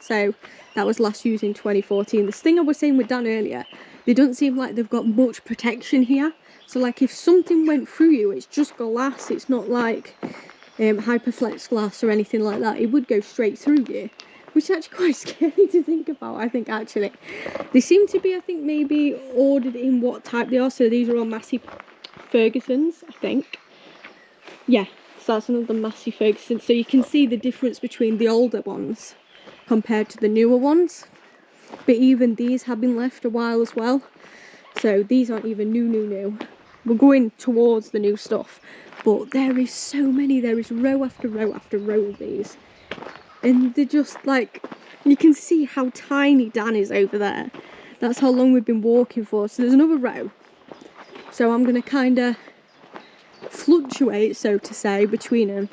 So that was last used in 2014. This thing I was saying with Dan earlier, they don't seem like they've got much protection here. So like if something went through you, it's just glass. It's not like Hyperflex glass or anything like that. It would go straight through you, which is actually quite scary to think about, I think, actually. They seem to be, I think, maybe ordered in what type they are. So these are all Massey Fergusons, I think. Yeah, so that's another Massey Ferguson. So you can see the difference between the older ones compared to the newer ones. But even these have been left a while as well. So these aren't even new. We're going towards the new stuff. But there is so many. There is row after row after row of these. And they're just like, you can see how tiny Dan is over there. That's how long we've been walking for. So there's another row. So I'm going to kind of fluctuate, so to say, between them.